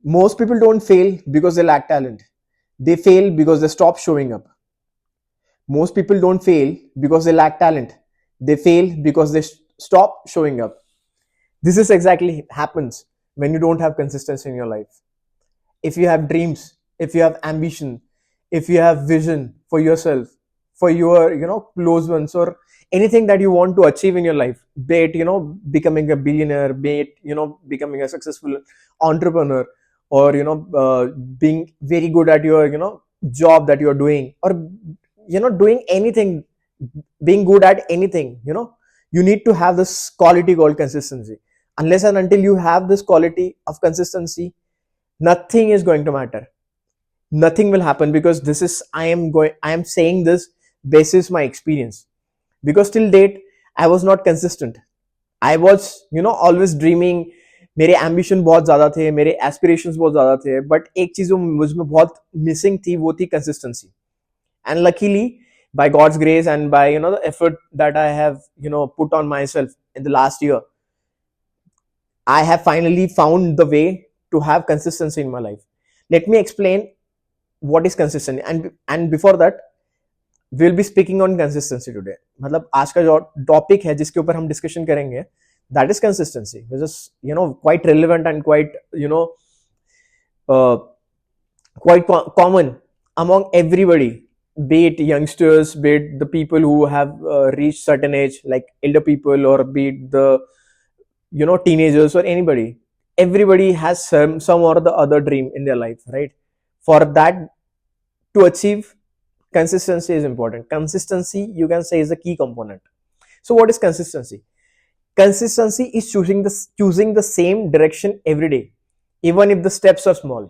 Most people don't fail because they lack talent. They fail because they stop showing up. Most people don't fail because they lack talent. They fail because they stop showing up. This is exactly happens when you don't have consistency in your life. If you have dreams, if you have ambition, if you have vision for yourself, for your close ones, or anything that you want to achieve in your life, be it becoming a billionaire, be it becoming a successful entrepreneur, or being very good at your job that you're doing, or doing anything, being good at anything, you need to have this quality called consistency. Unless and until you have this quality of consistency, nothing is going to matter. Nothing will happen, because this is I am saying this basis my experience, because till date I was not consistent. I was always dreaming. मेरे ambition बहुत ज्यादा थे, मेरे aspirations बहुत ज्यादा थे, but एक चीज जो मुझ में बहुत मिसिंग थी वो थी consistency. And luckily by God's grace and by the effort that I have put on myself in the last year, I have finally found the way to have consistency in my life. Let me explain what is consistency, and before that we'll be speaking on consistency today. मतलब आज का जो topic है जिसके ऊपर हम discussion करेंगे, that is consistency, which is quite relevant and quite quite common among everybody, be it youngsters, be it the people who have reached certain age, like elder people, or be it the teenagers, or anybody. Everybody has some or the other dream in their life, right? For that to achieve, consistency is important. Consistency, you can say, is a key component. So what is consistency? Consistency is choosing the same direction every day, even if the steps are small.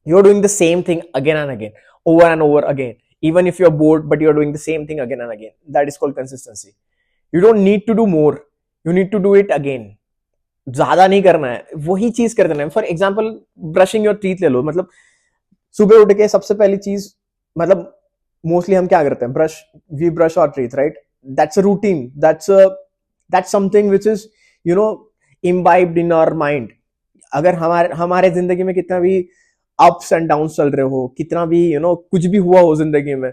You're doing the same thing again and again, over and over again. Even if you're bored, but you're doing the same thing again and again. That is called consistency. You don't need to do more. You need to do it again. ज्यादा नहीं करना है, वही चीज कर देना है. For example, brushing your teeth ले लो. मतलब सुबह उठ के सबसे पहली चीज, मतलब मोस्टली हम क्या करते हैं, we brush our teeth, right? That's a routine, that's something which is imbibed in our mind. अगर हमारे जिंदगी में कितना भी अप्स एंड डाउन चल रहे हो, कितना भी कुछ भी हुआ हो जिंदगी में,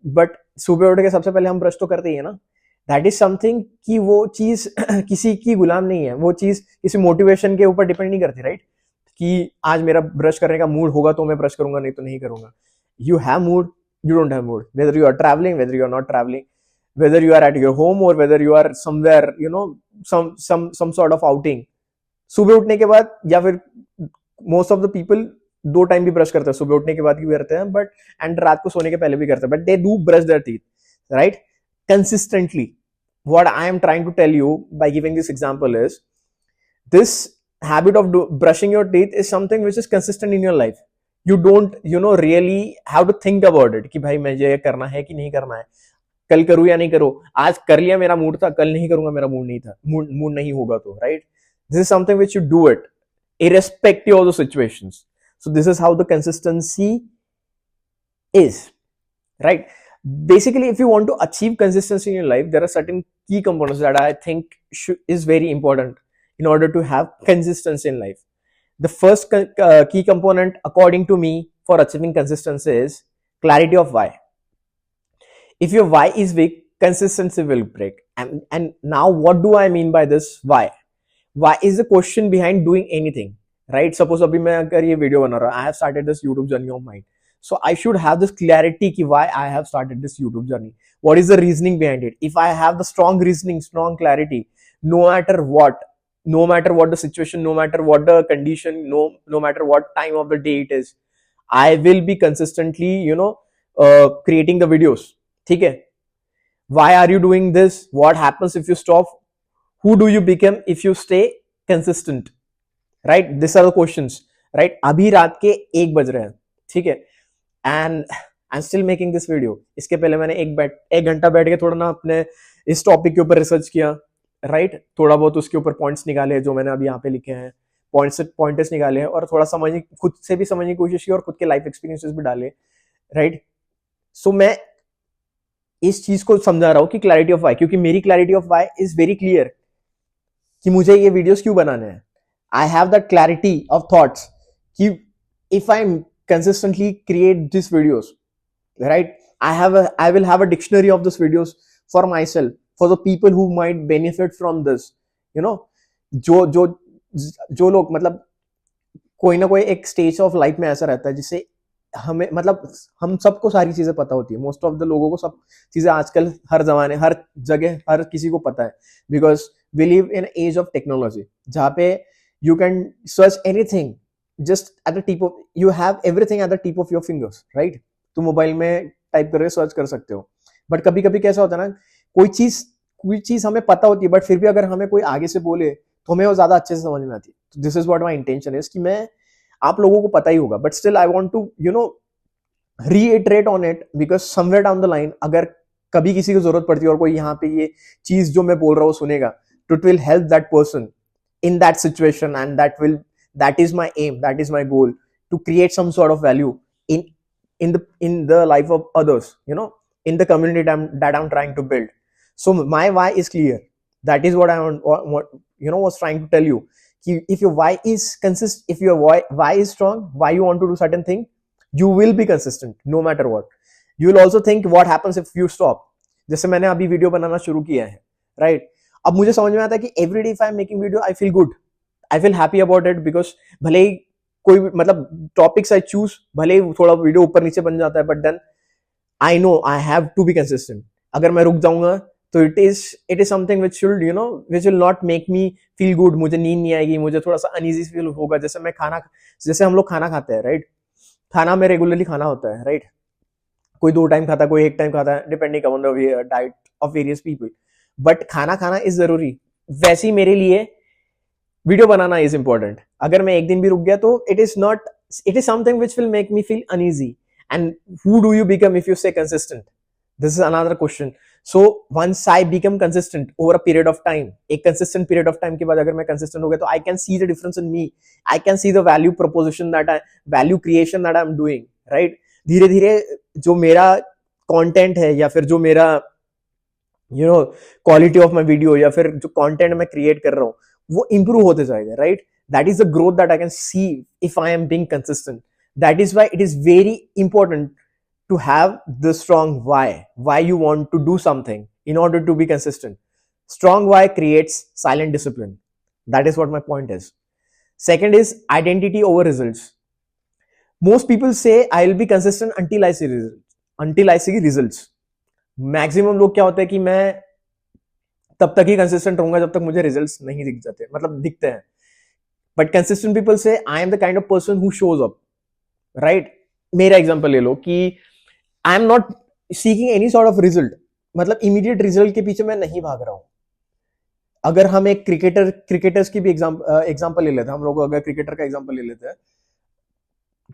बट सुबह उठ के सबसे पहले हम ब्रश तो करते ही है ना. दैट इज समथिंग कि वो चीज किसी की गुलाम नहीं है. वो चीज किसी मोटिवेशन के ऊपर डिपेंड नहीं करती, राइट? कि आज मेरा ब्रश करने का मूड होगा तो मैं ब्रश करूंगा, नहीं तो नहीं करूंगा. You have mood, you don't have mood. Whether you are traveling, whether you are not traveling, whether you are at your home or whether you are somewhere, some sort of outing. सुबह उठने के बाद, या फिर most of the people दो time भी brush करते हैं, सुबह उठने के बाद भी करते हैं, बट एंड रात को सोने के पहले भी करते हैं, but they do brush their teeth, right? Consistently. What I am trying to tell you by giving this example is, this habit of brushing your teeth is something which is consistent in your life. You don't really have to think about it कि भाई मुझे ये करना है कि नहीं करना है, कल करूँ या नहीं करूँ. आज कर लिया, मेरा मूड था, कल नहीं करूंगा, मेरा मूड नहीं था, मूड नहीं होगा तो, right? This is something which you do it irrespective of the situations. So this is how the consistency is, right? Basically, if you want to achieve consistency in your life, there are certain key components that I think is very important in order to have consistency in life. The first key component, according to me, for achieving consistency is clarity of why. If your why is weak, consistency will break. And now what do I mean by this why? Why is the question behind doing anything, right? Suppose abhi main agar ye video bana raha, I have started this YouTube journey of mine. So I should have this clarity ki why I have started this YouTube journey. What is the reasoning behind it? If I have the strong reasoning, strong clarity, no matter what the situation, no matter what the condition, no matter what time of the day it is, I will be consistently creating the videos. ठीक है? Why are you doing this? What happens if you stop? Who do you become if you stay consistent? Right? These are the questions. Right? अभी रात के 1 बज रहे हैं, ठीक है? And I'm still making this video. इसके पहले मैंने एक घंटा बैठ के थोड़ा ना अपने इस टॉपिक के ऊपर रिसर्च किया, राइट? थोड़ा बहुत उसके ऊपर पॉइंट्स निकाले जो मैंने अभी यहाँ पे लिखे हैं, पॉइंट्स निकाले हैं, और थोड़ा खुद से भी समझने की कोशिश की, और खुद के लाइफ एक्सपीरियंसेस भी डाले, राइट? सो मैं इस चीज को समझा रहा हूँ कि क्लैरिटी ऑफ वाई, क्योंकि मेरी clarity of why is very clear कि मुझे ये वीडियोस क्यों बनाने हैं. I have that clarity of thoughts कि if I consistently create these videos, right, I will have a dictionary of these videos for myself, for the people who might benefit from this, you know. जो जो जो लोग मतलब कोई ना कोई एक स्टेज ऑफ लाइफ में ऐसा रहता है जिससे हमें मतलब हम सबको सारी चीजें पता होती है, मोस्ट ऑफ द लोगों को सब चीजें आजकल हर जमाने हर जगह हर किसी को पता है, because we live in age of technology जहाँ पे you can search anything just at the tip of, you have everything at the tip of your fingers, right. तुम मोबाइल में टाइप करके सर्च कर सकते हो, बट कभी कभी कैसा होता है ना, कोई चीज हमें पता होती है बट फिर भी अगर हमें कोई आगे से बोले तो हमें वो ज्यादा अच्छे से समझ में आती है। This is what my intention is कि मैं, आप लोगों को पता ही होगा but still I want to reiterate on it, because somewhere down the line अगर कभी किसी को जरूरत पड़ती है और कोई यहाँ पे ये चीज जो मैं बोल रहा हूँ सुनेगा, तो it will help that person in that situation, and that is my aim, that is my goal, to create some sort of value in the life of others, in the community that I'm trying to build. So my why is clear. That is what I was trying to tell you. If your why is if your why is strong, why you want to do certain thing, you will be consistent no matter what. You will also think what happens if you stop. जैसे मैंने अभी video बनाना शुरू किया है, right. अब मुझे समझ में आता है कि every day if I am making video I feel good, I feel happy about it, because भले ही कोई मतलब टॉपिक्स आई चूज, भले ही थोड़ा वीडियो ऊपर नीचे बन जाता है, but then I know I have to be consistent. अगर मैं रुक जाऊंगा तो it is something which should which will not make me feel good. मुझे नींद नहीं आएगी, मुझे थोड़ा सा अनईजी फील होगा. जैसे हम लोग खाना खाते हैं, राइट. खाना में रेगुलरली खाना होता है, राइट. कोई 2 टाइम खाता है, कोई 1 टाइम खाता है, depending on the diet of various people. But खाना खाना इज जरूरी. वैसे ही मेरे लिए वीडियो बनाना इज इंपॉर्टेंट. अगर मैं एक दिन भी रुक गया तो it is something which will make me feel uneasy. And who do you become if you stay consistent? This is another question. So once I become consistent over a period of time, एक consistent period of time के बाद अगर मैं consistent हो गया तो I can see the difference in me. I can see the value proposition value creation that I am doing, right. धीरे धीरे जो मेरा कंटेंट है या फिर जो मेरा क्वालिटी ऑफ माई वीडियो या फिर जो कंटेंट मैं क्रिएट कर रहा हूँ वो इंप्रूव होते जाएगा, right. That is the growth that I can see if I am being consistent. That is why it is very important to have the strong why you want to do something in order to be consistent. Strong why creates silent discipline. That is what my point is. Second is identity over results. Most people say I will be consistent until I see results. Maximum लोग क्या होता है कि मैं तब तक ही consistent रहूंगा जब तक मुझे results नहीं दिख जाते, मतलब दिखते हैं. But consistent people say I am the kind of person who shows up, right. मेरा एग्जांपल ले लो कि I am not seeking any sort of result, मतलब इमीडिएट रिजल्ट के पीछे मैं नहीं भाग रहा हूं. अगर हम एक क्रिकेटर्स की भी एग्जांपल ले लेते हैं, हम लोग अगर क्रिकेटर का एग्जांपल ले लेते हैं,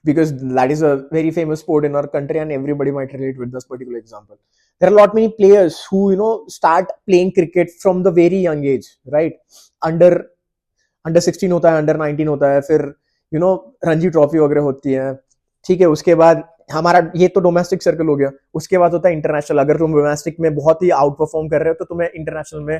because that is a very famous sport in our country and everybody might relate with this particular example. There are a lot many players who start playing cricket from the very young age, right. under 16 होता है, under 19 होता है, फिर Ranji trophy वगैरह होती है, ठीक है. उसके बाद हमारा ये तो डोमेस्टिक सर्कल हो गया. उसके बाद होता है इंटरनेशनल. अगर तुम डोमेस्टिक में बहुत ही आउट परफॉर्म कर रहे हो तो तुम्हें इंटरनेशनल में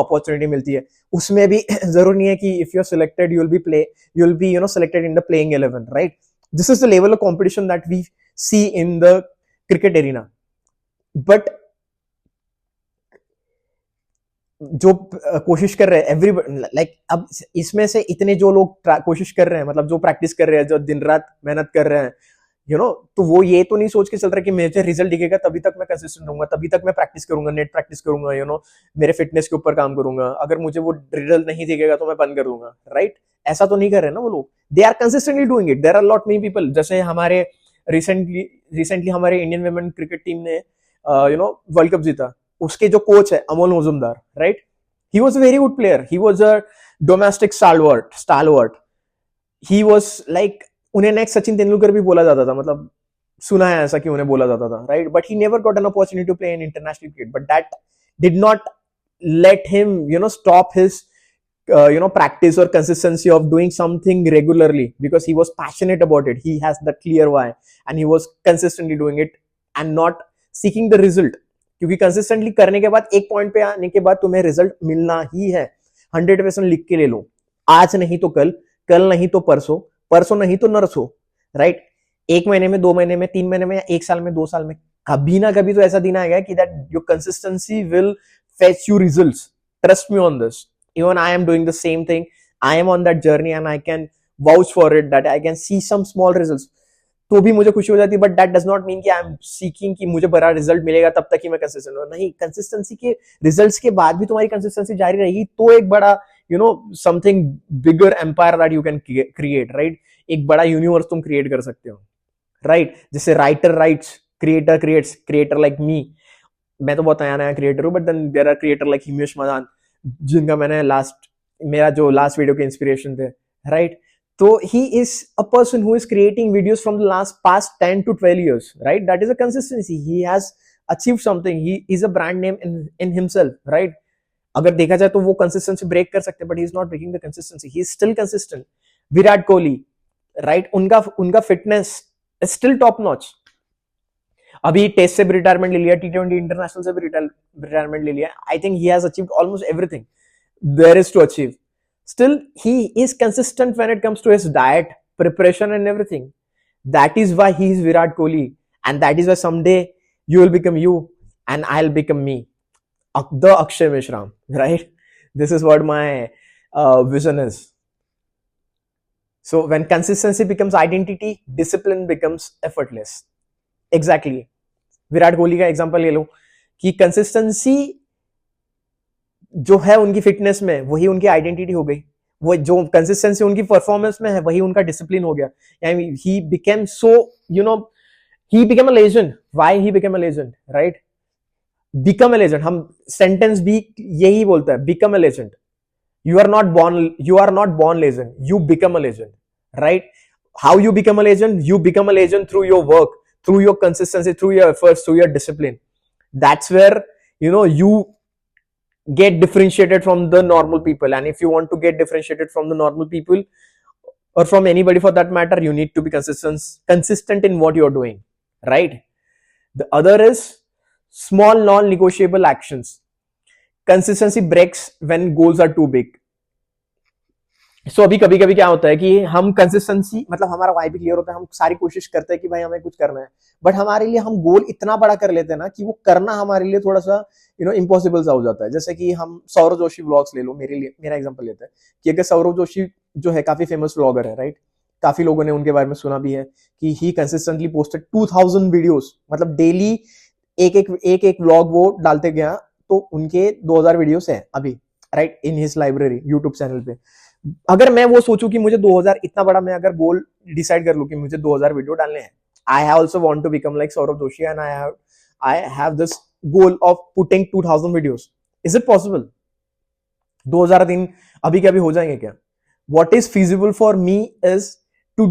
अपॉर्चुनिटी मिलती है. उसमें भी जरूर नहीं है कि if you are selected you will be selected in the playing 11, right. This is the level of competition that we see in the cricket arena. But जो कोशिश कर रहे हैं एवरीबॉडी, लाइक अब इसमें से इतने जो लोग कोशिश कर रहे हैं, मतलब जो प्रैक्टिस कर रहे हैं, जो दिन रात मेहनत कर रहे हैं, तो वो ये तो नहीं सोच के चल रहा कि मुझे रिजल्ट दिखेगा तभी तक मैं कंसिस्टेंट रहूंगा, तभी तक मैं प्रैक्टिस करूंगा, नेट प्रैक्टिस करूंगा, मेरे फिटनेस के ऊपर काम करूंगा. अगर मुझे वो रिजल्ट नहीं दिखेगा तो मैं बंद कर दूंगा, राइट. ऐसा तो नहीं कर रहे ना वो लोग. They are consistently doing it. There are lot many people. जैसे हमारे रिसेंटली हमारे इंडियन वुमेन क्रिकेट टीम ने वर्ल्ड कप जीता. उसके जो कोच है Amol Majumdar, right. He was a very good player. He was a domestic stalwart. He was like, उन्हें next Sachin Tendulkar भी बोला जाता था, मतलब सुना है ऐसा कि उन्हें बोला जाता था, right. But he never got an opportunity to play in international cricket. But that did not let him stop his practice or consistency of doing something regularly, because he was passionate about it. He has that clear why and he was consistently doing it and not seeking the result. क्योंकि consistently करने के बाद एक point पे आने के बाद तुम्हें रिजल्ट मिलना ही है. 100% लिख के ले लो. आज नहीं तो कल नहीं तो परसों परसों नहीं तो नरसों, राइट? 1 महीने में, 2 महीने में, 3 महीने में, 1 साल में, 2 साल में, कभी ना कभी तो ऐसा दिन आएगा कि that your consistency will fetch you results. Trust me on this. Even I am doing the same thing. I am on that journey and I can vouch for it that I can see some small results. तो भी मुझे खुशी हो जाती है, but that does not mean कि I am seeking कि मुझे बड़ा रिजल्ट मिलेगा तब तक ही मैं कंसिस्टेंट हूँ. नहीं, कंसिस्टेंसी के रिजल्ट्स के बाद भी तुम्हारी कंसिस्टेंसी जारी रहेगी तो एक बड़ा something bigger empire that you can create, right? एक बड़ा यूनिवर्स तुम क्रिएट कर सकते हो, राइट? जैसे writer writes, creator creates, creator like me. मैं तो बहुत नया नया क्रिएटर हूँ, but then there are creator like Himesh Madan, जिनका मैंने मेरा जो लास्ट वीडियो के इंस्पिरेशन थे, राइट? तो he is a person who is creating videos from the past 10 to 12 years, right? That is a consistency. He has achieved something. He is a brand name in himself, right? अगर देखा जाए तो वो consistency break कर सकते हैं, but he is not breaking the consistency. He is still consistent. Virat Kohli, right? उनका fitness is still top notch. अभी टेस्ट से भी रिटायरमेंट ले लिया, T20 इंटरनेशनल से भी रिटायरमेंट ले लिया. I think he has achieved almost everything there is to achieve. Still, he is consistent when it comes to his diet, preparation, and everything. That is why he is Virat Kohli, and that is why someday you will become you, and I'll become me, the Akshay Mishram. Right? This is what my vision is. So when consistency becomes identity, discipline becomes effortless. Exactly. Virat Kohli का example ले लो कि consistency जो है उनकी fitness में, वही उनकी identity हो गई. वो जो कंसिस्टेंसी उनकी परफॉर्मेंस में है, वही उनका डिसिप्लिन हो गया. He became so he became a legend. Why he became a legend, right? Become a legend, हम सेंटेंस भी यही बोलता है, become a legend. You are not born legend, you become a legend, right? How you become a legend? You become a legend through your work, through your consistency, through your efforts, through your discipline. That's where you get differentiated from the normal people. And if you want to get differentiated from the normal people, or from anybody for that matter, you need to be consistent in what you're doing, right? The other is small non-negotiable actions. Consistency breaks when goals are too big. So अभी कभी कभी क्या होता है कि हम consistency, मतलब हमारा वाई भी क्लियर होता है, हम सारी कोशिश करते हैं कि भाई हमें कुछ करना है, बट हमारे लिए हम गोल इतना बड़ा कर लेते हैं ना कि वो करना हमारे लिए थोड़ा सा इम्पॉसिबल सा हो जाता है. जैसे कि हम सौरव जोशी व्लॉग्स ले लो, मेरा एग्जांपल लेते हैं कि अगर सौरव जोशी जो है काफी फेमस व्लॉगर है, राइट? काफी लोगों ने उनके बारे में सुना भी है कि ही कंसिस्टेंटली पोस्टेड 2000 वीडियोस, मतलब डेली एक व्लॉग वो डालते गया. तो उनके 2000 वीडियोस है अभी, right, in his library YouTube channel पे. अगर मैं वो सोचूं कि मुझे 2000 इतना बड़ा, मैं अगर गोल डिसाइड कर लूं कि मुझे 2000 वीडियो डालने हैं, I also want to become like Saurav Joshi and I have this goal of putting 2000 videos. Is it possible? 2000 दिन अभी के अभी हो जाएंगे क्या? What is feasible for me is to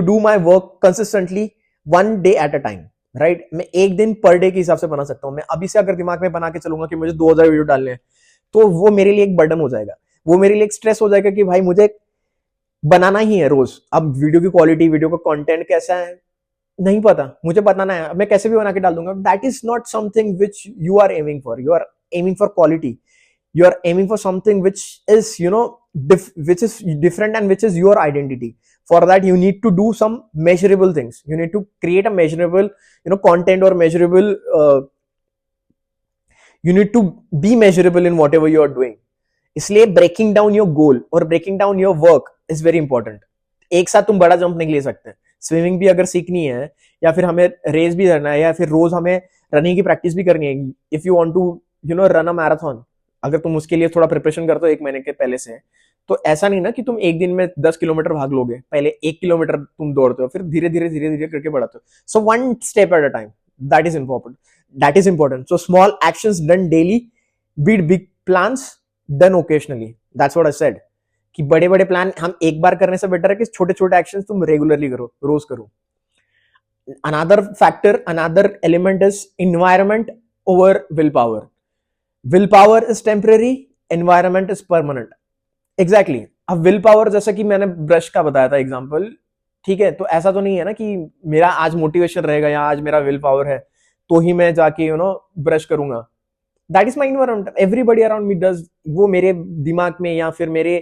do my work consistently, one day at a time, right? मैं एक दिन पर डे के हिसाब से बना सकता हूं. मैं अभी से अगर दिमाग में बना के चलूंगा कि मुझे 2000 वीडियो डालने हैं, तो वो मेरे लिए एक बर्डन हो जाएगा, वो मेरे लिए एक स्ट्रेस हो जाएगा कि भाई मुझे बनाना ही है रोज. अब वीडियो की क्वालिटी, वीडियो का कंटेंट कैसा है नहीं पता, मुझे बताना है, मैं कैसे भी बना के डाल दूंगा. That is not something which you are aiming for. You are aiming for quality. You are aiming for something which is which is different and which is your identity. For that you need to do some measurable things. You need to create a measurable content, or measurable you need to be measurable in whatever you are doing. इसलिए breaking down your goal और breaking down your work is very important. एक साथ तुम बड़ा jump नहीं ले सकते. Swimming भी अगर सीखनी है, या फिर हमें रेस भी करना है, या फिर रोज हमें रनिंग की प्रैक्टिस भी करनी है, if you want to run a marathon, अगर तुम उसके लिए थोड़ा प्रिपरेशन करते हो 1 महीने के पहले से, तो ऐसा नहीं ना कि तुम एक दिन में 10 किलोमीटर भाग लोगे. पहले 1 किलोमीटर तुम दौड़ते हो, फिर धीरे धीरे करके बढ़ाते हो. So one step at a time, that is important. So small actions done daily beat big plans done occasionally. That's what I said कि बड़े बड़े प्लान हम एक बार करने से बेटर है कि छोटे छोटे एक्शंस तुम रेगुलरली करो, रोज करो. Another factor, another element is environment over will power. Willpower is temporary, environment is permanent. Exactly. अब विल पावर, जैसा कि मैंने ब्रश का बताया था एग्जांपल, ठीक है, तो ऐसा तो नहीं है ना कि मेरा आज मोटिवेशन रहेगा या आज मेरा विल पावर है तो ही मैं जाके ब्रश करूंगा. That is my environment. Everybody around me does. वो मेरे दिमाग में या फिर मेरे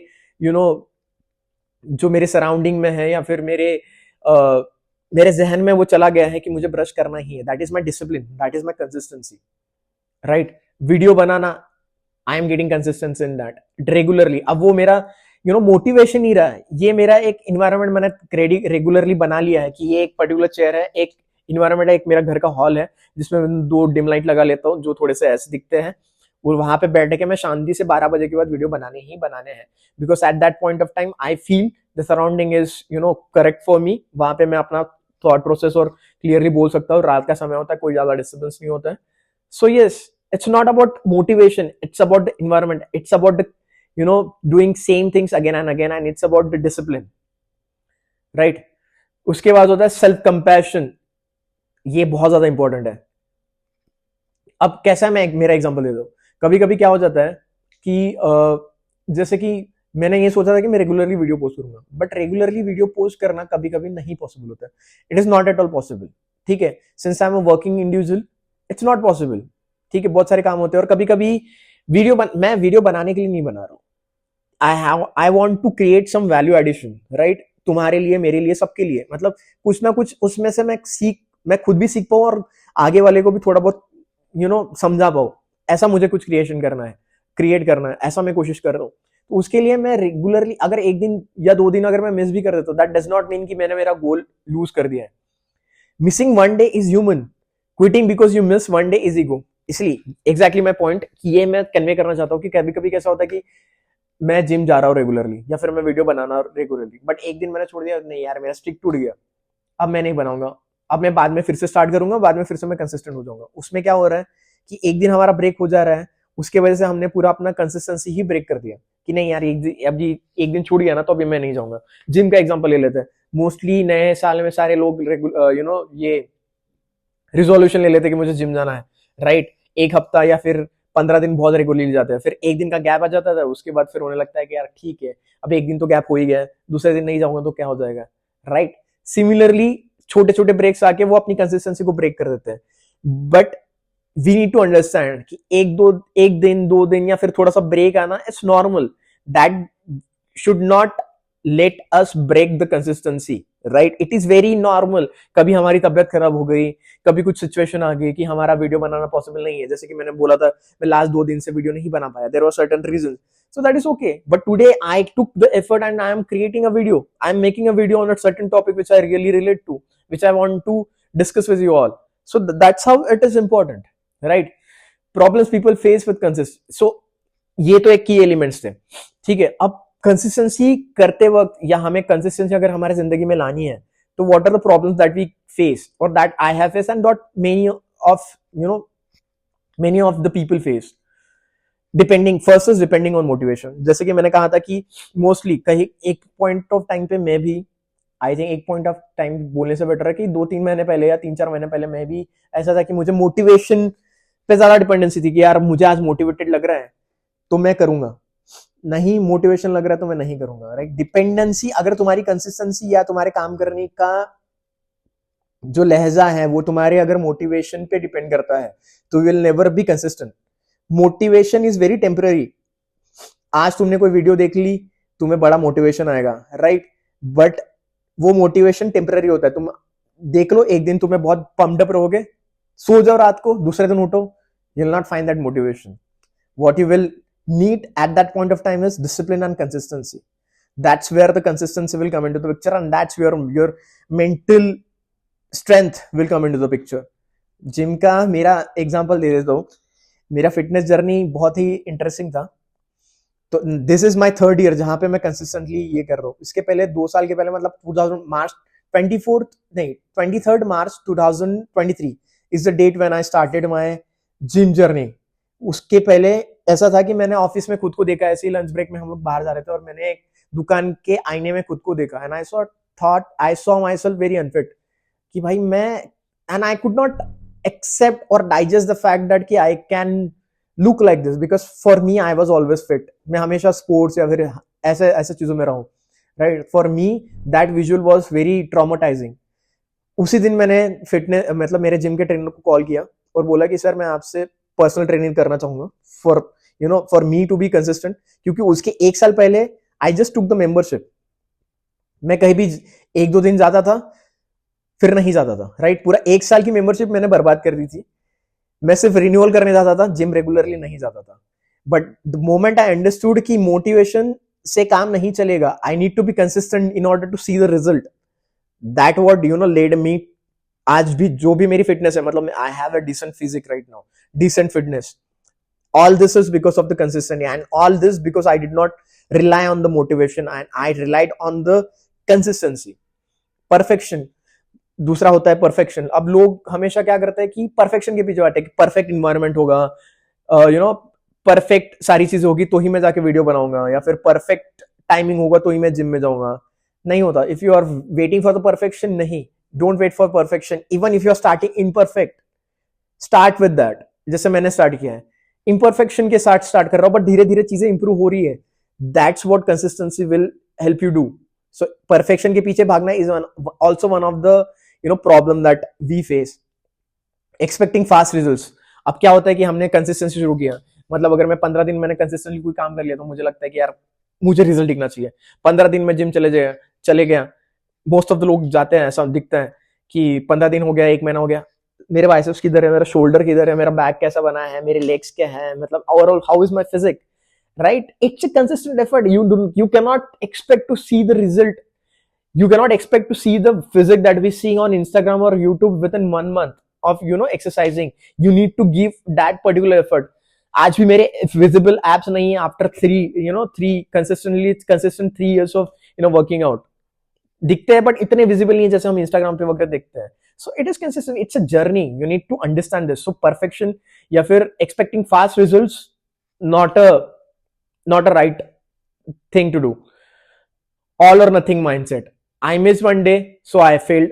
जो मेरे सराउंडिंग में है या फिर मेरे जहन में वो चला गया है कि मुझे ब्रश करना ही है, that is my discipline, that is my consistency, right. Video banana, I am getting consistency in that regularly. अब वो मेरा मोटिवेशन ही रहा है, ये मेरा एक इन्वायरमेंट मैंने रेगुलरली बना लिया है कि ये एक पर्टिकुलर चेयर है, एक इन्वायरमेंट है, एक मेरा घर का हॉल है जिसमें मैं 2 डिम लाइट लगा लेता हूँ जो थोड़े से ऐसे दिखते हैं, और वहां पे बैठ के मैं शांति से 12 बजे के बाद वीडियो बनाने ही बनाने हैं, because at that point of time I feel the surrounding is correct for me. वहां पे मैं अपना थॉट प्रोसेस और क्लियरली बोल सकता हूँ, रात का समय होता है, कोई ज्यादा डिस्टर्बेंस नहीं होता है। So yes, it's not about motivation, it's about the environment, it's about the doing same things again and again, and it's about the discipline, right? उसके बाद होता है सेल्फ कंपैशन, ये बहुत ज्यादा इंपॉर्टेंट है। अब कैसा, मैं मेरा एग्जांपल दे दूं, कभी कभी क्या हो जाता है कि जैसे कि मैंने ये सोचा था कि मैं रेगुलरली वीडियो पोस्ट करूंगा, बट रेगुलरली वीडियो पोस्ट करना कभी कभी नहीं पॉसिबल होता है, it is not at all possible, ठीक है। Since I am a working individual, it's not possible, ठीक है, बहुत सारे काम होते हैं, और कभी कभी मैं वीडियो बनाने के लिए नहीं बना रहा हूं, I want to create some value addition, right, तुम्हारे लिए, मेरे लिए, सबके लिए, मतलब कुछ ना कुछ उसमें से मैं खुद भी सीख पाऊं और आगे वाले को भी थोड़ा बहुत समझा पाऊं, ऐसा मुझे कुछ क्रिएट करना है, ऐसा मैं कोशिश कर रहा हूँ। तो उसके लिए मैं रेगुलरली, अगर 1 दिन या 2 दिन अगर मैं मिस भी कर देता हूँ, दैट डज नॉट मीन कि मैंने मेरा गोल लूज कर दिया है। Missing 1 day is human, quitting because you miss 1 day is ego. इसलिए एग्जैक्टली माई पॉइंट कि ये मैं कन्वे करना चाहता हूँ कि कभी कभी कैसा होता है कि मैं जिम जा रहा हूँ रेगुलरली या फिर मैं वीडियो बनाना रेगुलरली, बट एक दिन मैंने छोड़ दिया, नहीं यार मेरा स्टिक टूट गया, अब मैं नहीं बनाऊंगा, अब मैं बाद में फिर से स्टार्ट करूंगा, बाद में फिर से मैं कंसिस्टेंट हो जाऊंगा। उसमें क्या हो रहा है कि एक दिन हमारा ब्रेक हो जा रहा है, उसके वजह से हमने पूरा अपना कंसिस्टेंसी ही ब्रेक कर दिया कि नहीं यार अभी एक दिन छूट गया ना, तो अभी मैं नहीं जाऊंगा। जिम का एग्जाम्पल ले लेते हैं, मोस्टली नए साल में सारे लोग ये रिजोल्यूशन ले लेते हैं कि मुझे जिम जाना है, राइट, 1 हफ्ता या फिर 15 दिन बहुत रेगुलरली जाते हैं, फिर एक दिन का गैप आ जाता है, उसके बाद फिर होने लगता है कि यार ठीक है, अब एक दिन तो गैप हो ही गया है, दूसरे दिन नहीं जाऊंगा तो क्या हो जाएगा, राइट। सिमिलरली छोटे छोटे ब्रेक्स आके वो अपनी कंसिस्टेंसी को ब्रेक कर देते हैं, but we need to understand कि एक दिन 2 दिन या फिर थोड़ा सा ब्रेक आना, it's normal, that should not let us break the consistency, right, it is very normal. कभी हमारी तबियत खराब हो गई, कभी कुछ सिचुएशन आ गई कि हमारा वीडियो बनाना पॉसिबल नहीं है, जैसे कि मैंने बोला था मैं लास्ट 2 दिन से वीडियो नहीं बना पाया, there were certain reasons, so that is okay, but today I took the effort and I am creating a video, I am making a video on a certain topic which I really relate to, which I want to discuss with you all, so that's how it is important, right? Problems people face with consistency, so ये तो एक की elements थे, ठीक है। अब consistency करते वक्त या हमें कंसिस्टेंसी अगर हमारे जिंदगी में लानी है, तो what are the problems that we face और that I have face and not many of the people face, depending on motivation. जैसे कि मैंने कहा था कि मोस्टली कहीं एक पॉइंट ऑफ टाइम पे मैं भी, आई थिंक एक पॉइंट ऑफ टाइम बोलने से बेटर है कि 2-3 महीने पहले या 3-4 महीने पहले मैं भी ऐसा था कि मुझे मोटिवेशन पे ज्यादा डिपेंडेंसी थी कि यार मुझे आज मोटिवेटेड लग रहा है तो मैं करूंगा, नहीं मोटिवेशन लग रहा है तो मैं नहीं करूंगा, राइट। डिपेंडेंसी, अगर तुम्हारी कंसिस्टेंसी या तुम्हारे काम करने का जो लहजा है वो तुम्हारे अगर मोटिवेशन पे डिपेंड करता है, तो will never be consistent. Motivation is very temporary, आज तुमने कोई वीडियो देख ली, तुम्हें बड़ा मोटिवेशन आएगा, राइट, बट वो मोटिवेशन टेम्पररी होता है। तुम देख लो, एक दिन तुम्हें बहुत पम्प्ड अप रहोगे, सो जाओ रात को, दूसरे दिन उठो, you will not find that motivation. What you will need at that point of time is discipline and consistency. That's where the consistency will come into the picture, and that's where your mental strength will come into the picture. Gym का मेरा example दे देता हूँ, मेरा fitness journey बहुत ही interesting था। तो this is my 3rd year जहां पे मैं कंसिस्टेंटली ये कर रहा हूँ। इसके पहले 2 साल के पहले, मतलब 23rd March 2023 is the date when I started my gym journey. उसके पहले ऐसा था कि मैंने ऑफिस में खुद को देखा, ऐसे ही लंच ब्रेक में हम लोग बाहर जा रहे थे और मैंने एक दुकान के आईने में खुद को देखा, and I saw myself very unfit, कि भाई मैं, and I could not accept और डाइजेस्ट द फैक्ट दैट कि I can look like this, because for me I was always fit. मैं हमेशा स्पोर्ट्स या फिर ऐसे चीजों में रहा हूँ, right. For me that visual was very traumatising. उसी दिन मैंने फिटनेस, मतलब मेरे जिम के ट्रेनर को कॉल किया और बोला कि सर मैं आपसे पर्सनल ट्रेनिंग करना चाहूंगा for me to be consistent, क्योंकि उसके 1 साल पहले I just took the membership, मैं कहीं भी 1-2 दिन जाता था, फिर नहीं जाता था, राइट। पूरा 1 साल की मेंबरशिप मैंने बर्बाद कर दी थी। मैं सिर्फ रिन्यूअल करने जाता था, जिम रेगुलरली नहीं जाता था। But the moment I understood कि मोटिवेशन से काम नहीं चलेगा, I need to be consistent in order to see the result, that word led me. आज भी जो भी मेरी फिटनेस है, मतलब I have a decent physique right now, decent fitness, all this is because of the consistency, and all this because I did not rely on the motivation and I relied on the consistency. Perfection दूसरा होता है perfection. अब लोग हमेशा क्या करते हैं कि परफेक्शन के पीछे बाटे कि परफेक्ट इन्वायरमेंट होगा, परफेक्ट सारी चीजें होगी तो ही मैं जाके वीडियो बनाऊंगा, या फिर परफेक्ट टाइमिंग होगा तो ही मैं जिम में जाऊंगा। नहीं होता। If you are waiting for the perfection, नहीं, don't wait for perfection. Even if you are starting inperfect, start with that. जैसे मैंने स्टार्ट किया है, इम्परफेक्शन के साथ स्टार्ट कर रहा हूं, बट धीरे धीरे चीजें इंप्रूव हो रही है। That's what consistency will help you do. So perfection के पीछे भागना is also one of the problem that we face. Expecting fast results. अब क्या होता है कि हमने कंसिस्टेंसी शुरू किया, मतलब अगर मैं 15 दिन मैंने कंसिस्टेंटली कोई काम कर लिया तो मुझे लगता है कि यार मुझे रिजल्ट दिखना चाहिए। 15 दिन में जिम चले गया। मोस्ट ऑफ द लोग जाते हैं, ऐसा दिखता है कि 15 दिन हो गया, 1 महीना हो गया, मेरे बाइसेप्स किधर है, मेरा शोल्डर किधर है, मेरा बैक कैसा बना है, मेरे लेग्स क्या है, मतलब overall how is my physique, right. It's a consistent effort. You cannot expect to see the result. You cannot expect to see the physique that we see on Instagram or YouTube within 1 month of exercising. You need to give that particular effort. आज भी मेरे visible abs नहीं है after three consistent 3 years of working out. दिखते हैं but इतने visible नहीं है जैसे हम इंस्टाग्राम पे वगैरह देखते हैं। So it is consistent, it's a journey, you need to understand this. So perfection या फिर expecting fast results, not a right thing to do. All और nothing mindset. I miss one day so I failed.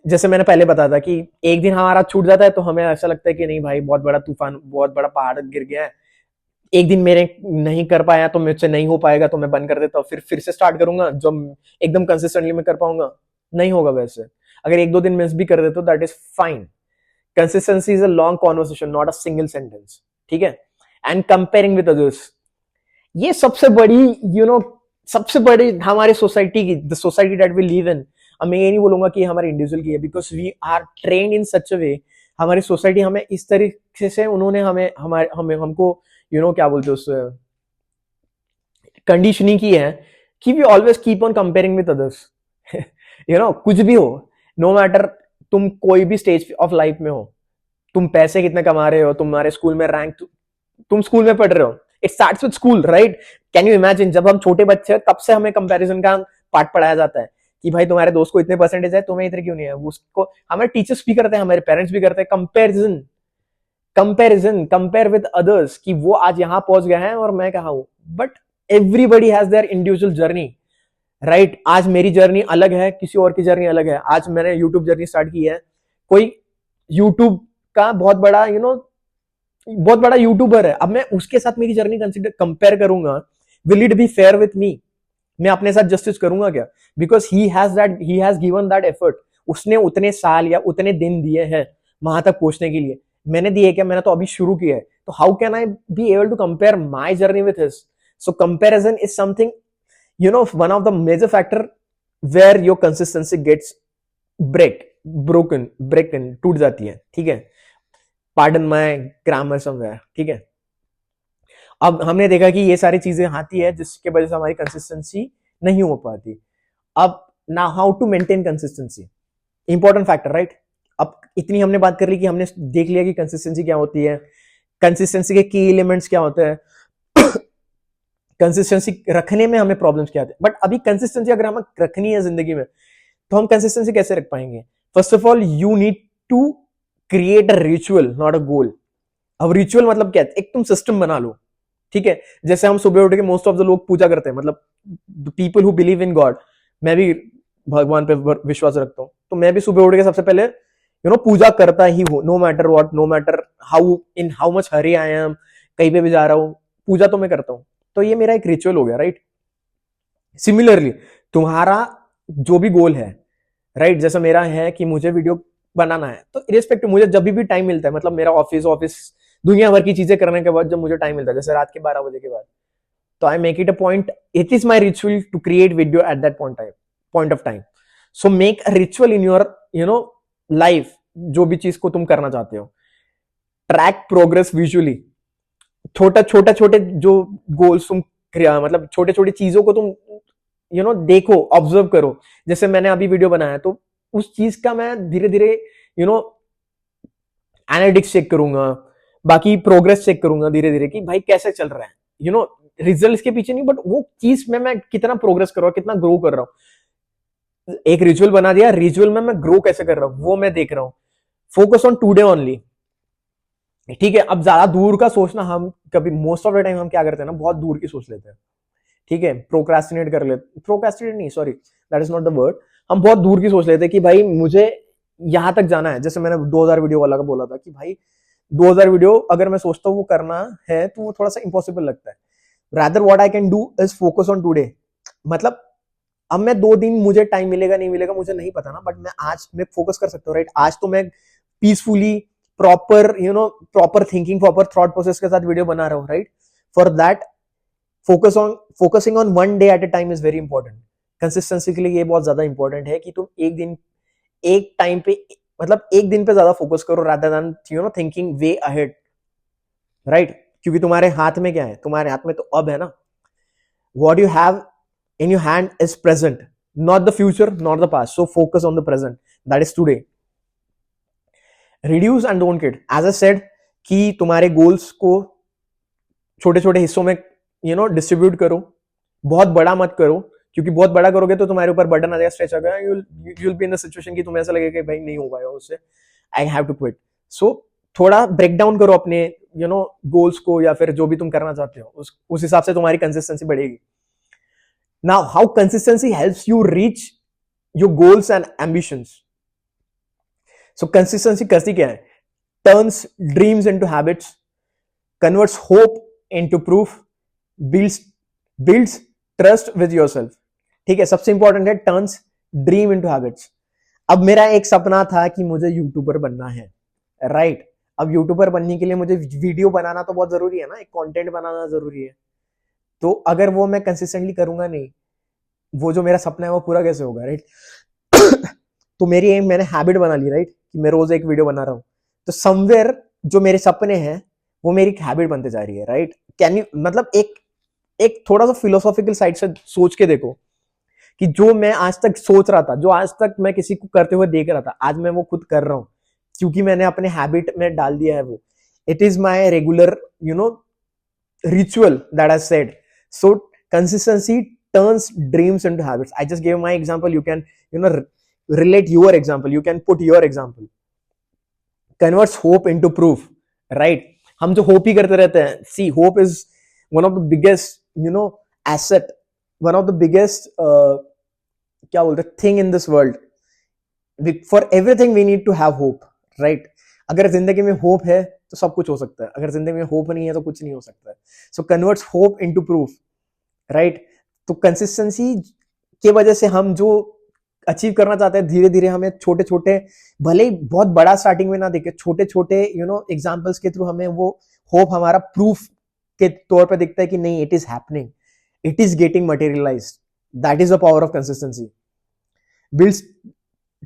जैसे मैंने पहले बताया था कि एक दिन हमारा छूट जाता है तो हमें ऐसा लगता है कि नहीं भाई, बहुत बड़ा तूफान, बहुत बड़ा पहाड़ गिर गया है, एक दिन मेरे नहीं कर पाया तो मुझसे नहीं हो पाएगा, तो मैं बंद कर देता हूँ, फिर से स्टार्ट करूंगा जो एकदम कंसिस्टेंटली मैं कर पाऊंगा। नहीं होगा वैसे। अगर 1-2 दिन मिस भी कर देते हो that is fine. Consistency is a long conversation, not a single sentence, ठीक है। एंड कंपेयरिंग विद अदर्स, ये सबसे बड़ी सबसे बड़ी हमारे सोसाइटी की, the society that we live in. मैं ये नहीं बोलूंगा कि हमारे इंडिविजुअल की है, because we are trained in such a way. हमारी सोसाइटी हमें इस तरीके से उन्होंने हमको क्या बोलते उस कंडीशनिंग की है कि we always keep on comparing with others. कुछ भी हो, नो मैटर तुम कोई भी स्टेज ऑफ लाइफ में हो, तुम पैसे कितने कमा रहे हो, तुम्हारे स्कूल में रैंक, तुम स्कूल में पढ़ रहे हो, it starts with school, right. Can you imagine, जब हम छोटे बच्चे हैं तब से हमें कंपैरिजन का पाठ पढ़ाया जाता है कि भाई तुम्हारे दोस्त को इतने परसेंटेज है, तुम्हें इतने क्यों नहीं है। उसको हमारे टीचर्स भी करते हैं, हमारे पेरेंट्स भी करते हैं, कंपेयर विद अदर्स कि वो आज यहां पहुंच गया है और मैं कहा हूं। But everybody has their individual journey, right. आज मेरी जर्नी अलग है, किसी और की जर्नी अलग है। आज मैंने यूट्यूब जर्नी स्टार्ट की है, कोई यूट्यूब का बहुत बड़ा यूट्यूबर है, अब मैं उसके साथ मेरी जर्नी कंपेयर करूंगा, will it be fair with me? मैं अपने साथ जस्टिस करूंगा क्या? Because he has given that effort. उसने उतने साल या उतने दिन दिए हैं वहां तक पहुंचने के लिए, मैंने दिए क्या? मैंने तो अभी शुरू किया है। तो how can I be able to compare my journey with his? So comparison is something, one of the major factor where your consistency gets broken, टूट जाती है, ठीक है। पार्डन माय ग्रामर समवेयर, ठीक है। अब हमने देखा कि ये सारी चीजें आती है जिसके वजह से हमारी कंसिस्टेंसी नहीं हो पाती। अब now how to maintain consistency, important factor, right. अब इतनी हमने बात कर ली कि हमने देख लिया कि कंसिस्टेंसी क्या होती है, कंसिस्टेंसी के की एलिमेंट्स क्या होते हैं, कंसिस्टेंसी रखने में हमें प्रॉब्लम्स क्या आते हैं। बट अभी कंसिस्टेंसी अगर हमें रखनी है जिंदगी में तो हम कंसिस्टेंसी कैसे रख पाएंगे? First of all you need to create a ritual, not a goal. अब रिचुअल मतलब क्या है? एक तुम सिस्टम बना लो, ठीक है। जैसे हम सुबह उठ के मोस्ट ऑफ द लोग पूजा करते हैं, मतलब people who believe in God, मैं भी भगवान पे विश्वास रखता हूं, तो मैं भी सुबह उठ के सबसे पहले पूजा करता ही हूं, no matter what, no matter how much hurry I am, कहीं पे भी जा रहा हूं, पूजा तो मैं करता हूं। तो ये मेरा एक रिचुअल हो गया, राइट। सिमिलरली तुम्हारा जो भी गोल है, राइट, जैसा मेरा है कि मुझे वीडियो बनाना है, तो इरेस्पेक्टिव मुझे जब भी टाइम मिलता है, मतलब मेरा ऑफिस दुनिया भर की चीजें करने के बाद जब मुझे टाइम मिलता है, जैसे रात के 12 बजे के बाद, तो I make it a point, it is my ritual to create video at that point of time. So make a ritual in your life, जो भी चीज को तुम करना चाहते हो. Track progress visually. छोटे जो गोल्स तुम मतलब छोटे छोटे चीजों को तुम देखो, ऑब्जर्व करो. जैसे मैंने अभी वीडियो बनाया, तो उस चीज का मैं धीरे धीरे एनालिटिक्स चेक करूंगा, बाकी प्रोग्रेस चेक करूंगा धीरे धीरे कि भाई कैसे चल रहा है. रिजल्ट के पीछे नहीं, बट वो चीज में मैं कितना प्रोग्रेस कर रहा हूँ, कितना ग्रो कर रहा हूँ. एक रिचुअल बना दिया, रिचुअल में मैं ग्रो कैसे कर रहा हूँ वो मैं देख रहा हूँ. Focus on today only. ठीक है. अब ज्यादा दूर का सोचना, हम कभी मोस्ट ऑफ द टाइम हम क्या करते हैं ना, बहुत दूर की सोच लेते हैं. ठीक है. प्रोक्रेस्टिनेट कर लेते, प्रोक्रेस्टिनेट नहीं, sorry, that is not the word. हम बहुत दूर की सोच लेते हैं कि भाई मुझे यहां तक जाना है. जैसे मैंने 2000 वीडियो वाला का बोला था कि भाई 2000 वीडियो अगर मैं सोचता हूँ वो करना है, तो वो थोड़ा सा इम्पॉसिबल लगता है. Rather what I can do is focus on today. मतलब अब मैं 2 दिन, मुझे टाइम मिलेगा नहीं मिलेगा मुझे नहीं पता ना, बट मैं आज मैं फोकस कर सकता हूँ. राइट. आज तो मैं peacefully proper thinking, proper thought process के साथ वीडियो बना रहा हूँ. Right. For that focusing on one day at a time is very important. Consistency के लिए ये बहुत ज्यादा इंपॉर्टेंट है कि तुम एक टाइम पे, मतलब एक दिन पे ज्यादा फोकस करो, rather than thinking way ahead. Right. क्योंकि तुम्हारे हाथ में क्या है, तुम्हारे हाथ में तो अब है ना. What you have in your hand is present, not the future, not the past. So focus on the present, that is today. Reduce and don't quit. As I said कि तुम्हारे गोल्स को छोटे छोटे हिस्सों में डिस्ट्रीब्यूट करो. बहुत बड़ा मत करो, क्योंकि बहुत बड़ा करोगे तो तुम्हारे ऊपर बर्डन आ जाएगा, स्ट्रेच आ गया, you'll be in the situation कि तुम्हें ऐसा लगेगा कि भाई नहीं होगा उससे, I have to quit. So थोड़ा ब्रेक डाउन करो अपने गोल्स को, या फिर जो भी तुम करना चाहते हो, उस हिसाब से तुम्हारी कंसिस्टेंसी बढ़ेगी. Now, how consistency helps you reach your goals and ambitions. So, consistency करती क्या है? Turns dreams into habits, converts hope into proof, builds trust with yourself. ठीक है. सबसे इंपॉर्टेंट है टर्न्स ड्रीम इनटू हैबिट्स. अब मेरा एक सपना था कि मुझे यूट्यूबर बनना है. राइट. अब यूट्यूबर बनने के लिए मुझे वीडियो बनाना तो बहुत जरूरी है ना, एक कंटेंट बनाना जरूरी है. तो अगर वो मैं कंसिस्टेंटली करूंगा नहीं, वो जो मेरा सपना है वो पूरा कैसे होगा. राइट. तो मेरी एम, मैंने हैबिट बना ली. राइट. कि मैं रोज एक वीडियो बना रहा हूं, तो समवेयर जो मेरे सपने हैं वो मेरी हैबिट बनते जा रही है. राइट. कैन यू, मतलब एक थोड़ा सा फिलोसॉफिकल साइड से सोच के देखो कि जो मैं आज तक सोच रहा था, जो आज तक मैं किसी को करते हुए देख रहा था, आज मैं वो खुद कर रहा हूं, क्योंकि मैंने अपने हैबिट में डाल दिया है वो. It is my regular ritual that I said. So consistency turns dreams into habits. I just gave my example. You can relate your example. You can put your example. Converts hope into proof. Right. हम जो hope ही करते रहते हैं. See, hope is one of the biggest asset, one of the biggest क्या बोलते हैं thing in this world. For everything we need to have hope. Right. अगर जिंदगी में होप है तो सब कुछ हो सकता है, अगर जिंदगी में होप नहीं है तो कुछ नहीं हो सकता है. So converts hope into proof. Right. तो कंसिस्टेंसी की वजह से हम जो अचीव करना चाहते हैं, धीरे धीरे हमें छोटे छोटे, भले ही बहुत बड़ा स्टार्टिंग में ना दिखे, छोटे छोटे एग्जांपल्स के थ्रू हमें वो होप हमारा प्रूफ के तौर पे दिखता है कि नहीं, it is happening, it is getting materialised. That is the power of consistency. Builds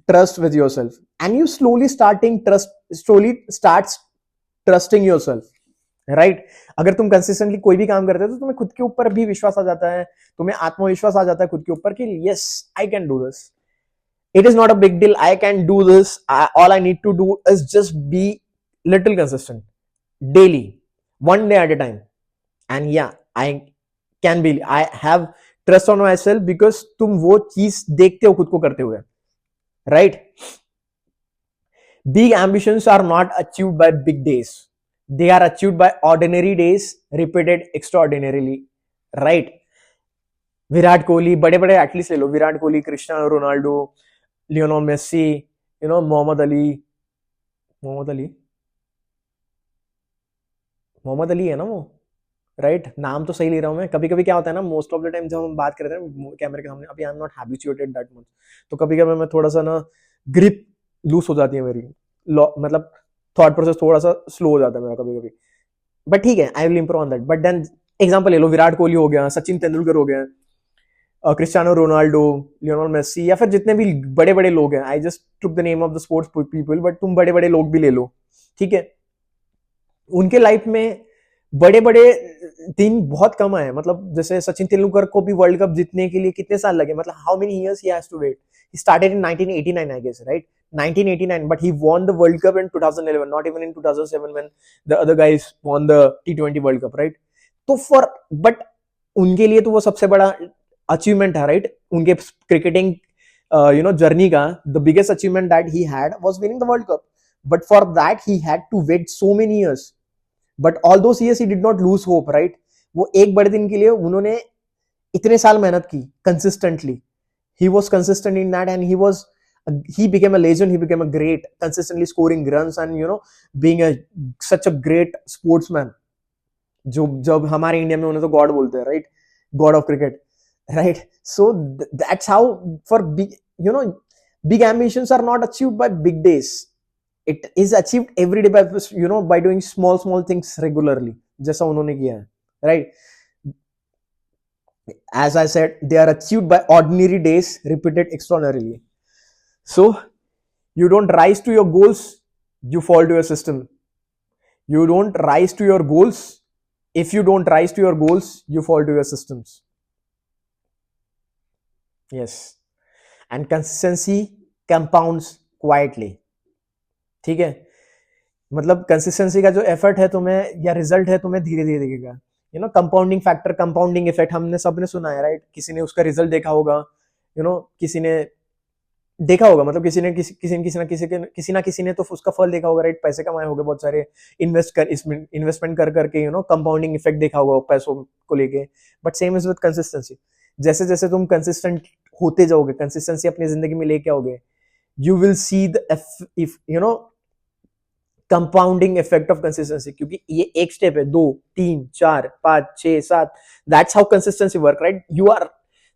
trust with yourself, and you slowly starts trusting yourself. right. अगर तुम कंसिस्टेंटली कोई भी काम करते हो तो तुम्हें खुद के ऊपर भी विश्वास आ जाता है, तुम्हें आत्मविश्वास आ जाता है खुद के ऊपर कि yes, I can do this. It is not a big deal. I can do this. All I need to do is just be little consistent daily, one day at a time. And yeah, I have trust on myself because तुम वो चीज देखते हो खुद को करते हुए. Right. Big ambitions are not achieved by big days. They are achieved by ordinary days repeated extraordinarily. Right. Virat Kohli, बड़े बड़े एथलीट्स ले लो, Virat Kohli, Cristiano Ronaldo, Lionel Messi, Muhammad Ali है ना वो. राइट. नाम तो सही ले रहा हूं मैं. कभी कभी क्या होता है ना, मोस्ट ऑफ द टाइम जब हम बात करते हैं कैमरे के सामने, अभी I am not habituated that much, तो कभी कभी मैं थोड़ा सा ना ग्रिप लूज हो जाती है मेरी, मतलब थॉट प्रोसेस थोड़ा सा स्लो हो जाता है मेरा कभी कभी. बट ठीक है, I will improve on that. But then example ले लो, विराट कोहली हो गया, सचिन तेंदुलकर हो गया, क्रिस्टियानो रोनाल्डो, लियोनेल मेसी, या फिर जितने भी बड़े बड़े लोग हैं, आई just took the name of the sports people, but तुम बड़े बड़े लोग भी ले लो, ठीक है, उनके लाइफ में बड़े बड़े दिन बहुत कम आए, मतलब जैसे सचिन तेंदुलकर को भी वर्ल्ड कप जीतने के लिए कितने साल लगे, मतलब how many years he has to wait. He started in 1989, I guess, right? 1989, but he won the World Cup in 2011, not even in 2007 when the other guys won the T20 World Cup, right? तो but उनके लिए तो वो सबसे बड़ा achievement है, right? उनके cricketing journey का the biggest achievement that he had was winning the World Cup, but for that he had to wait so many years, but all those years he did not lose hope, right? वो एक बड़े दिन के लिए उन्होंने इतने साल मेहनत की consistently. He was consistent in that, and he became a legend. He became a great, consistently scoring runs and being such a great sportsman. जो जब हमारे इंडिया में उन्हें तो गॉड बोलते हैं, right? God of cricket, right? So that's how for big ambitions are not achieved by big days. It is achieved every day by doing small things regularly, जैसा उन्होंने किया है, right? As I said, they are achieved by ordinary days repeated extraordinarily. So you don't rise to your goals, you fall to your system. You don't rise to your goals. If you don't rise to your goals, you fall to your systems. Yes. And consistency compounds quietly. ठीक है, मतलब consistency का जो effort है तुम्हें या result है तुम्हें धीरे धीरे दिखेगा. कंपाउंडिंग फैक्टर, कंपाउंडिंग इफेक्ट हमने सबने सुना है, राइट? किसी ने उसका रिजल्ट देखा होगा, किसी ने देखा होगा, मतलब किसी ना किसी ने तो उसका फल देखा होगा, राइट? पैसे कमाए होंगे बहुत सारे, इन्वेस्टमेंट कर करके कंपाउंडिंग इफेक्ट देखा होगा पैसों को लेके. But same is with consistency. जैसे जैसे तुम कंसिस्टेंट होते जाओगे, कंसिस्टेंसी अपनी जिंदगी में लेके आओगे, you will see the compounding effect of consistency. क्योंकि ये एक स्टेप है, 2 3 4 5 6 7, that's how consistency work, right? You are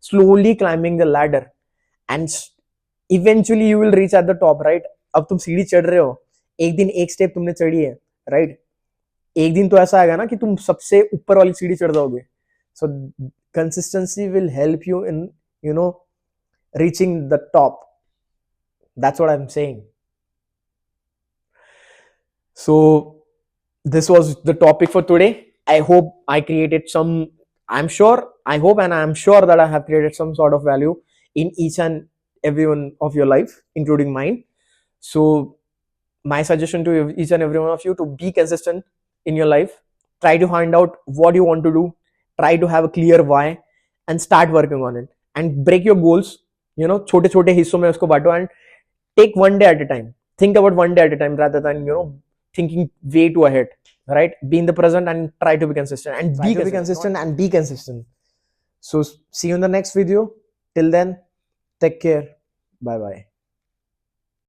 slowly climbing the ladder and eventually you will reach at the top, right? अब तुम सीढ़ी चढ़ रहे हो, एक दिन एक स्टेप तुमने चढ़ी है, राइट? एक दिन तो ऐसा आएगा ना कि तुम सबसे ऊपर वाली सीढ़ी चढ़ जाओगे. सो consistency will help you in reaching the top. That's what I am saying. So this was the topic for today. I hope I created some, I hope and I'm sure that I have created some sort of value in each and every one of your life, including mine. So my suggestion to each and every one of you to be consistent in your life. Try to find out what you want to do. Try to have a clear why and start working on it. And break your goals. छोटे छोटे हिस्सों में उसको बांटो and take one day at a time. Think about one day at a time rather than thinking way too ahead, right? Be in the present and try to be consistent and be consistent. So see you in the next video. Till then, take care. Bye bye.